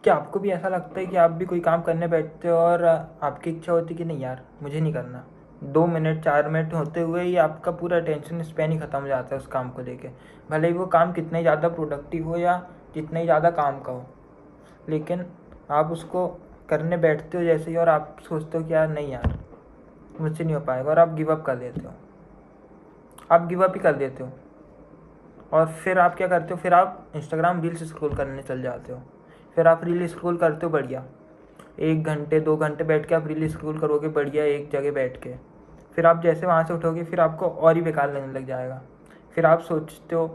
क्या आपको भी ऐसा लगता है कि आप भी कोई काम करने बैठते हो और आपकी इच्छा होती है कि नहीं यार मुझे नहीं करना, 2 मिनट 4 मिनट होते हुए ही आपका पूरा टेंशन स्पैन ही ख़त्म हो जाता है उस काम को लेके, भले ही वो काम कितना ही ज़्यादा प्रोडक्टिव हो या जितना ही ज़्यादा काम का हो, लेकिन आप उसको करने बैठते हो जैसे ही और आप सोचते हो कि यार नहीं यार मुझसे नहीं हो पाएगा और आप गिव अप कर देते हो, आप गिव अप ही कर देते हो। और फिर आप क्या करते हो, फिर आप इंस्टाग्राम रील्स स्क्रॉल करने चल जाते हो। फिर आप रील स्क्रॉल करते हो बढ़िया, 1 घंटे 2 घंटे बैठ के आप रील स्क्रॉल करोगे बढ़िया एक जगह बैठ के। फिर आप जैसे वहाँ से उठोगे फिर आपको और ही बेकार लगने लग जाएगा। फिर आप सोचते हो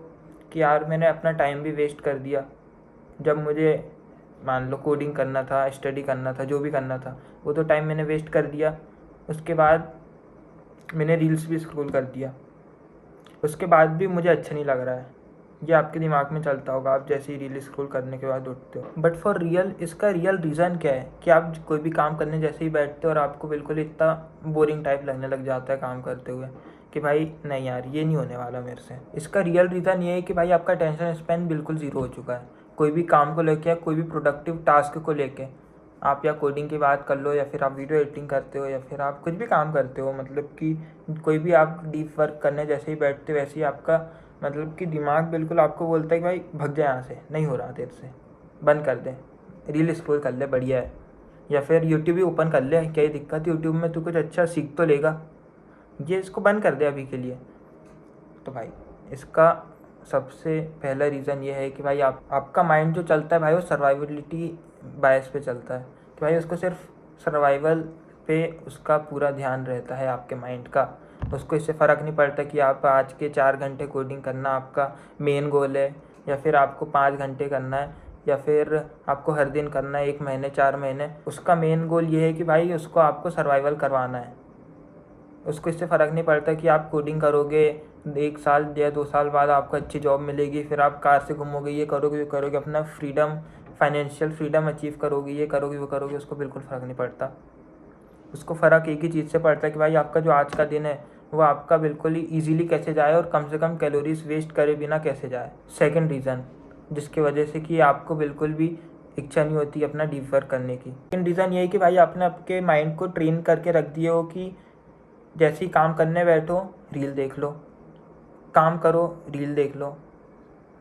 कि यार मैंने अपना टाइम भी वेस्ट कर दिया, जब मुझे मान लो कोडिंग करना था, स्टडी करना था, जो भी करना था वो तो टाइम मैंने वेस्ट कर दिया। उसके बाद मैंने रील्स भी स्क्रॉल कर दिया, उसके बाद भी मुझे अच्छा नहीं लग रहा है। ये आपके दिमाग में चलता होगा आप जैसे ही रील स्क्रॉल करने के बाद उठते हो। बट फॉर रियल इसका रियल रीज़न क्या है कि आप कोई भी काम करने जैसे ही बैठते हो और आपको बिल्कुल इतना बोरिंग टाइप लगने लग जाता है काम करते हुए कि भाई नहीं यार ये नहीं होने वाला मेरे से। इसका रियल रीज़न ये है कि भाई आपका टेंशन स्पैन बिल्कुल ज़ीरो हो चुका है। कोई भी काम को लेके या कोई भी प्रोडक्टिव टास्क को लेके, आप या कोडिंग की बात कर लो या फिर आप वीडियो एडिटिंग करते हो या फिर आप कुछ भी काम करते हो, मतलब कि कोई भी आप डीप वर्क करने जैसे ही बैठते हो वैसे ही आपका मतलब कि दिमाग बिल्कुल आपको बोलता है कि भाई भग जाए यहाँ से, नहीं हो रहा तेरे से, बंद कर दे, रील स्क्रॉल कर ले बढ़िया है, या फिर यूट्यूब ही ओपन कर ले, क्या ही दिक्कत है, यूट्यूब में तू कुछ अच्छा सीख तो लेगा, ये इसको बंद कर दे अभी के लिए। तो भाई इसका सबसे पहला रीज़न ये है कि भाई आपका माइंड जो चलता है भाई वो सर्वाइवलिटी बायस पे चलता है कि भाई उसको सिर्फ सर्वाइवल पे उसका पूरा ध्यान रहता है आपके माइंड का। उसको इससे फ़र्क नहीं पड़ता कि आप आज के 4 घंटे कोडिंग करना आपका मेन गोल है या फिर आपको 5 घंटे करना है या फिर आपको हर दिन करना है 1 महीने 4 महीने। उसका मेन गोल ये है कि भाई उसको आपको सर्वाइवल करवाना है। उसको इससे फ़र्क नहीं पड़ता कि आप कोडिंग करोगे 1 साल या 2 साल बाद आपको अच्छी जॉब मिलेगी, फिर आप कार से घूमोगे, ये करोगे वो करोगे, अपना फ्रीडम फाइनेंशियल फ्रीडम अचीव करोगे, ये करोगे वो करोगे, उसको बिल्कुल फ़र्क नहीं पड़ता। उसको फ़र्क एक ही चीज़ से पड़ता है कि भाई आपका जो आज का दिन है वो आपका बिल्कुल ही ईजिली कैसे जाए और कम से कम कैलोरीज वेस्ट करे बिना कैसे जाए। सेकेंड रीज़न जिसकी वजह से कि आपको बिल्कुल भी इच्छा नहीं होती अपना डीप वर्क करने की, सेकेंड रीज़न ये है कि भाई आपने आपके माइंड को ट्रेन करके रख दिए हो कि जैसे ही काम करने बैठो रील देख लो, काम करो रील देख लो,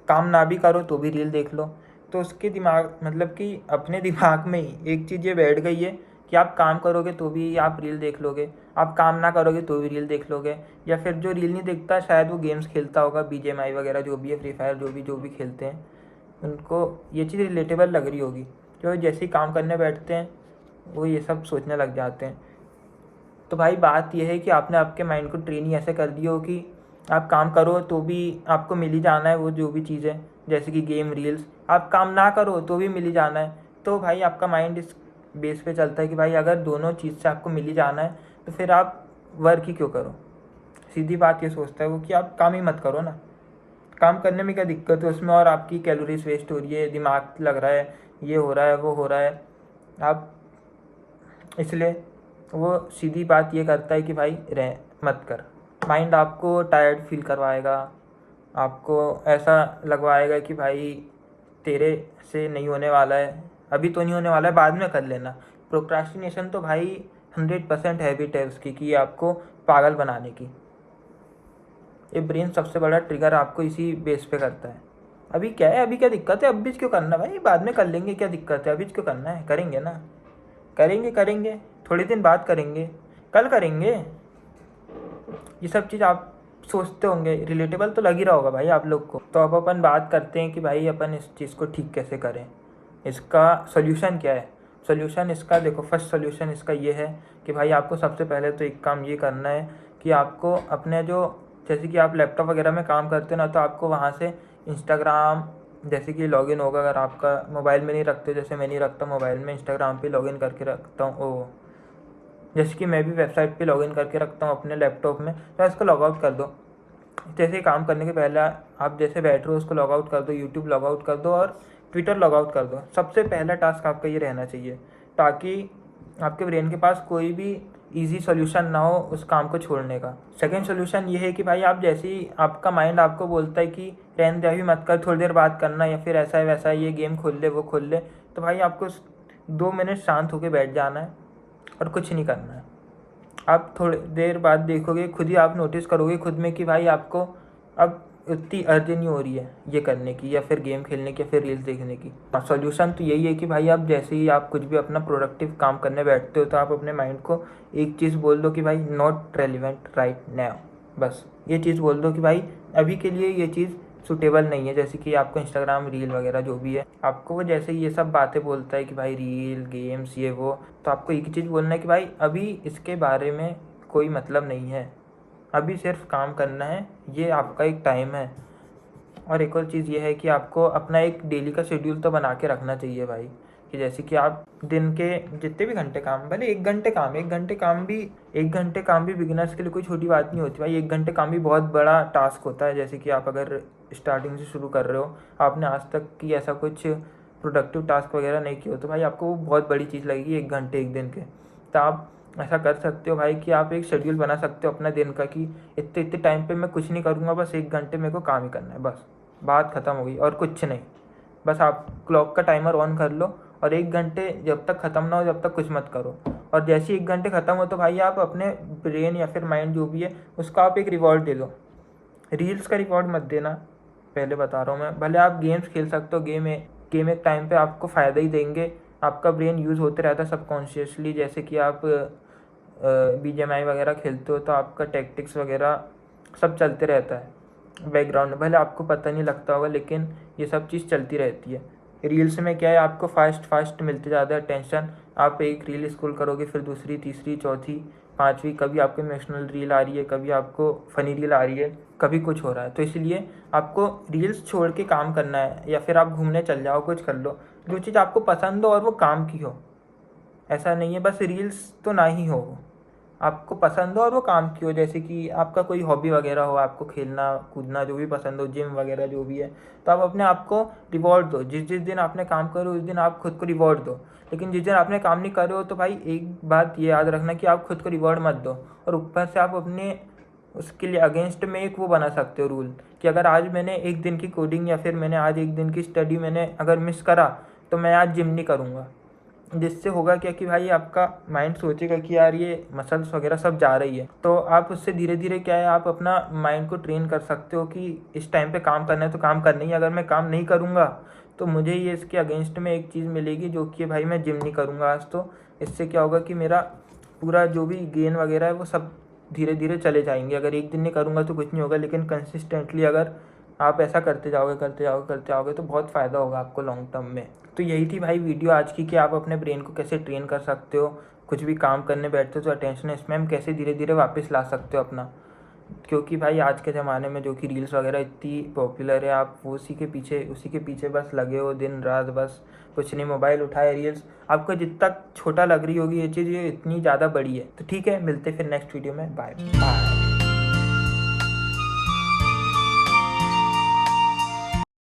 काम ना भी करो तो भी रील देख लो। तो उसके दिमाग मतलब कि अपने दिमाग में ही एक चीज़ ये बैठ गई है कि आप काम करोगे तो भी आप रील देख लोगे, आप काम ना करोगे तो भी रील देख लोगे। या फिर जो रील नहीं देखता शायद वो गेम्स खेलता होगा, BGMI वगैरह जो भी है, फ्री फायर जो भी खेलते हैं, उनको ये चीज़ रिलेटेबल लग रही होगी कि जैसे ही काम करने बैठते हैं वो ये सब सोचने लग जाते हैं। तो भाई बात यह है कि आपने आपके माइंड को ट्रेन ही ऐसे कर दिया हो कि आप काम करो तो भी आपको मिल ही जाना है वो जो भी चीज़ है, जैसे कि गेम रील्स, आप काम ना करो तो भी मिल ही जाना है। तो भाई आपका माइंड इस बेस पे चलता है कि भाई अगर दोनों चीज़ से आपको मिल ही जाना है तो फिर आप वर्क ही क्यों करो। सीधी बात ये सोचता है वो कि आप काम ही मत करो ना, काम करने में क्या दिक्कत है उसमें, और आपकी कैलोरीज वेस्ट हो रही है, दिमाग लग रहा है, ये हो रहा है वो हो रहा है, आप इसलिए वो सीधी बात ये करता है कि भाई रह मत कर। माइंड आपको टायर्ड फील करवाएगा, आपको ऐसा लगवाएगा कि भाई तेरे से नहीं होने वाला है, अभी तो नहीं होने वाला है, बाद में कर लेना। प्रोक्रास्टिनेशन तो भाई 100% हैबिट है उसकी कि आपको पागल बनाने की। ये ब्रेन सबसे बड़ा ट्रिगर आपको इसी बेस पे करता है। अभी क्या है, अभी क्या दिक्कत है, अभी क्यों करना भाई, बाद में कर लेंगे, क्या दिक्कत है, अभी क्यों करना है, करेंगे ना, करेंगे थोड़े दिन बाद करेंगे, कल करेंगे। ये सब चीज़ आप सोचते होंगे, रिलेटेबल तो लग ही रहा होगा भाई आप लोग को। तो अब अपन बात करते हैं कि भाई अपन इस चीज़ को ठीक कैसे करें, इसका सोल्यूशन क्या है। सोल्यूशन इसका देखो, फर्स्ट सोल्यूशन इसका ये है कि भाई आपको सबसे पहले तो एक काम ये करना है कि आपको अपने जो जैसे कि आप लैपटॉप वगैरह में काम करते हो ना, तो आपको वहाँ से इंस्टाग्राम जैसे कि लॉगिन होगा, अगर आपका मोबाइल में नहीं रखते, जैसे मैं नहीं रखता मोबाइल में, इंस्टाग्राम पे लॉगिन करके रखता हूँ, ओ जैसे कि मैं भी वेबसाइट पे लॉगिन करके रखता हूँ अपने लैपटॉप में, तो इसको लॉग आउट कर दो। जैसे काम करने के पहले आप जैसे बैठ रहे हो उसको लॉग आउट कर दो, यूट्यूब लॉग आउट कर दो और ट्विटर लॉग आउट कर दो। सबसे पहला टास्क आपका ये रहना चाहिए ताकि आपके ब्रेन के पास कोई भी ईजी सोल्यूशन ना हो उस काम को छोड़ने का। सेकंड सोल्यूशन ये है कि भाई आप जैसे ही आपका माइंड आपको बोलता है कि रहने दे अभी मत कर, थोड़ी देर बात करना, या फिर ऐसा है वैसा है, ये गेम खोल ले वो खोल ले, तो भाई आपको 2 मिनट शांत होकर बैठ जाना है और कुछ नहीं करना है। आप थोड़ी देर बाद देखोगे, खुद ही आप नोटिस करोगे खुद में कि भाई आपको अब उतनी अर्जी नहीं हो रही है ये करने की, या फिर गेम खेलने की, या फिर रील्स देखने की। सॉल्यूशन तो यही है कि भाई आप जैसे ही आप कुछ भी अपना प्रोडक्टिव काम करने बैठते हो तो आप अपने माइंड को एक चीज़ बोल दो कि भाई नॉट रेलिवेंट राइट नाउ। बस ये चीज़ बोल दो कि भाई अभी के लिए ये चीज़ सूटेबल नहीं है। जैसे कि आपको इंस्टाग्राम रील वगैरह जो भी है, आपको वो जैसे ये सब बातें बोलता है कि भाई रील गेम्स ये वो, तो आपको एक ही चीज़ बोलना है कि भाई अभी इसके बारे में कोई मतलब नहीं है, अभी सिर्फ काम करना है, ये आपका एक टाइम है। और एक और चीज़ ये है कि आपको अपना एक डेली का शेड्यूल तो बना के रखना चाहिए भाई, कि जैसे कि आप दिन के जितने भी घंटे काम, भले 1 घंटे काम भी बिगिनर्स के लिए कोई छोटी बात नहीं होती भाई। 1 घंटे काम भी बहुत बड़ा टास्क होता है। जैसे कि आप अगर स्टार्टिंग से शुरू कर रहे हो, आपने आज तक की ऐसा कुछ प्रोडक्टिव टास्क वगैरह नहीं किया हो, तो भाई आपको वो बहुत बड़ी चीज़ लगेगी 1 घंटे 1 दिन के। तो आप ऐसा कर सकते हो भाई कि आप एक शेड्यूल बना सकते हो अपना दिन का, कि इतने इतने टाइम पे मैं कुछ नहीं करूँगा, बस 1 घंटे मेरे को काम ही करना है, बस बात ख़त्म हो गई और कुछ नहीं। बस आप क्लॉक का टाइमर ऑन कर लो और 1 घंटे जब तक ख़त्म ना हो जब तक कुछ मत करो। और जैसे ही 1 घंटे ख़त्म हो तो भाई आप अपने ब्रेन या फिर माइंड जो भी है उसका आप एक रिवॉर्ड दे दो। रील्स का रिवॉर्ड मत देना, पहले बता रहा हूँ मैं। भले आप गेम्स खेल सकते हो, गेम एक टाइम पे आपको फ़ायदा ही देंगे, आपका ब्रेन यूज़ होते रहता है सबकॉन्शियसली। जैसे कि आप BGMI वगैरह खेलते हो तो आपका टैक्टिक्स वगैरह सब चलते रहता है बैकग्राउंड में, भले आपको पता नहीं लगता होगा लेकिन ये सब चीज़ चलती रहती है। रील्स में क्या है, आपको फास्ट मिलते ज़्यादा टेंशन। आप एक रील स्क्रॉल करोगे, फिर दूसरी, तीसरी, चौथी, पाँचवीं, कभी आपको इमोशनल रील आ रही है, कभी आपको फ़नी रील आ रही है, कभी कुछ हो रहा है। तो इसलिए आपको रील्स छोड़ के काम करना है, या फिर आप घूमने चल जाओ, कुछ कर लो जो चीज़ आपको पसंद हो और वो काम की हो। ऐसा नहीं है बस रील्स तो ना ही हो, आपको पसंद हो और वो काम की हो। जैसे कि आपका कोई हॉबी वगैरह हो, आपको खेलना कूदना जो भी पसंद हो, जिम वगैरह जो भी है, तो आप अपने आप को रिवॉर्ड दो। जिस जिस दिन आपने काम करो उस दिन आप खुद को रिवॉर्ड दो। लेकिन जिस दिन आपने काम नहीं करे हो तो भाई एक बात ये याद रखना कि आप खुद को रिवॉर्ड मत दो। और ऊपर से आप अपने उसके लिए अगेंस्ट में एक वो बना सकते हो रूल, कि अगर आज मैंने 1 दिन की कोडिंग या फिर मैंने आज 1 दिन की स्टडी मैंने अगर मिस करा तो मैं आज जिम नहीं करूँगा। जिससे होगा क्या कि भाई आपका माइंड सोचेगा कि यार ये मसल्स वगैरह सब जा रही है। तो आप उससे धीरे धीरे क्या है, आप अपना माइंड को ट्रेन कर सकते हो कि इस टाइम पे काम करना है तो काम करना ही है। अगर मैं काम नहीं करूँगा तो मुझे ये इसके अगेंस्ट में एक चीज़ मिलेगी जो कि भाई मैं जिम नहीं करूँगा आज। तो इससे क्या होगा कि मेरा पूरा जो भी गेन वगैरह है वो सब धीरे धीरे चले जाएंगे। अगर 1 दिन नहीं करूँगा तो कुछ नहीं होगा, लेकिन कंसिस्टेंटली अगर आप ऐसा करते जाओगे तो बहुत फ़ायदा होगा आपको लॉन्ग टर्म में। तो यही थी भाई वीडियो आज की, कि आप अपने ब्रेन को कैसे ट्रेन कर सकते हो, कुछ भी काम करने बैठते हो तो अटेंशन स्पैन कैसे धीरे धीरे वापस ला सकते हो अपना। क्योंकि भाई आज के ज़माने में जो कि रील्स वगैरह इतनी पॉपुलर है, आप वो उसी के पीछे बस लगे हो दिन रात, बस कुछ नहीं, मोबाइल उठाए रील्स। आपको जितना छोटा लग रही होगी ये चीज़, ये इतनी ज़्यादा बड़ी है। तो ठीक है, मिलते फिर नेक्स्ट वीडियो में, बाय बाय।